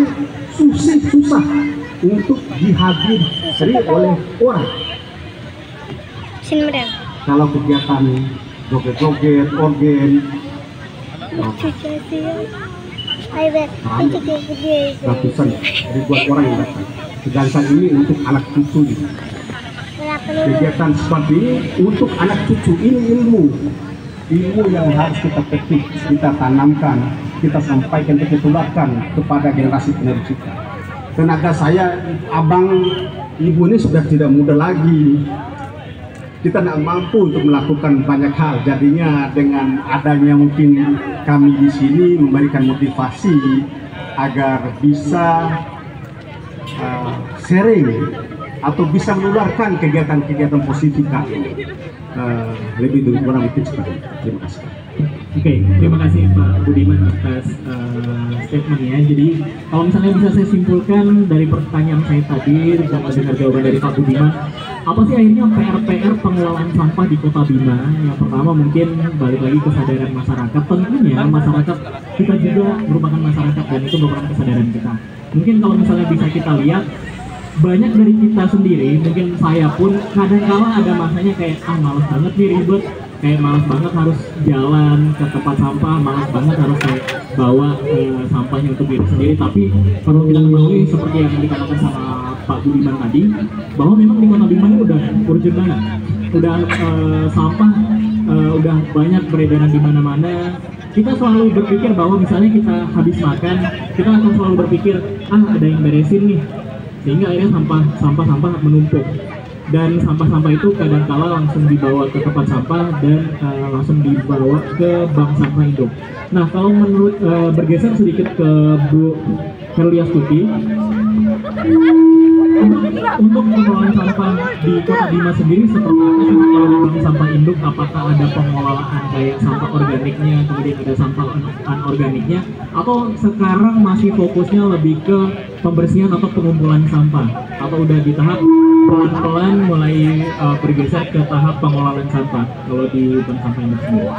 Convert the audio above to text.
itu susah untuk dihadiri oleh orang. Kalau kegiatan joget-joget, organ, ratusan ribuan orang yang datang. Sedangkan ini untuk anak cucu. Kegiatan seperti ini untuk anak cucu, ini ilmu yang harus kita petik, kita tanamkan, kita sampaikan, kita tularkan kepada generasi penerus kita. Tenaga saya, abang, ibu ini sudah tidak muda lagi. Kita tidak mampu untuk melakukan banyak hal. Jadinya dengan adanya mungkin kami di sini memberikan motivasi agar bisa sharing atau bisa menularkan kegiatan-kegiatan positif kami. Lebih dari kurang itu seperti itu. Terima kasih. Oke, terima kasih Pak Budiman atas statementnya. Jadi kalau misalnya bisa saya simpulkan dari pertanyaan saya tadi dan mendengar jawaban dari Pak Budiman, apa sih akhirnya PR pengelolaan sampah di Kota Bima? Yang pertama mungkin balik lagi kesadaran masyarakat. Tentunya masyarakat kita juga merupakan masyarakat dan itu merupakan kesadaran kita. Mungkin kalau misalnya bisa kita lihat, banyak dari kita sendiri, mungkin saya pun kadang-kala ada masanya kayak malas banget nih ribet, kayak malas banget harus jalan ke tempat sampah, malas banget harus kayak bawa sampahnya untuk diri sendiri. Tapi perlu kita ketahui seperti yang dikatakan sama Pak Budiman tadi, bahwa memang di Kota Bima ini udah urgent banget, udah sampah udah banyak beredaran di mana-mana. Kita selalu berpikir bahwa misalnya kita habis makan, kita akan selalu berpikir ada yang beresin nih, sehingga akhirnya sampah menumpuk, dan sampah-sampah itu kadang-kala langsung dibawa ke tempat sampah dan langsung dibawa ke bank sampah induk. Nah, kalau menurut bergeser sedikit ke Bu Herlia Stuti, untuk pengelolaan sampah di Kota Bima sendiri seperti apa sih kalau di bank sampah induk? Apakah ada pengelolaan kayak sampah organiknya, kemudian ada sampah anorganiknya, atau sekarang masih fokusnya lebih ke pembersihan atau pengumpulan sampah, atau udah di tahap pelan-pelan mulai bergeser ke tahap pengelolaan sampah kalau di bank sampah induk sendiri?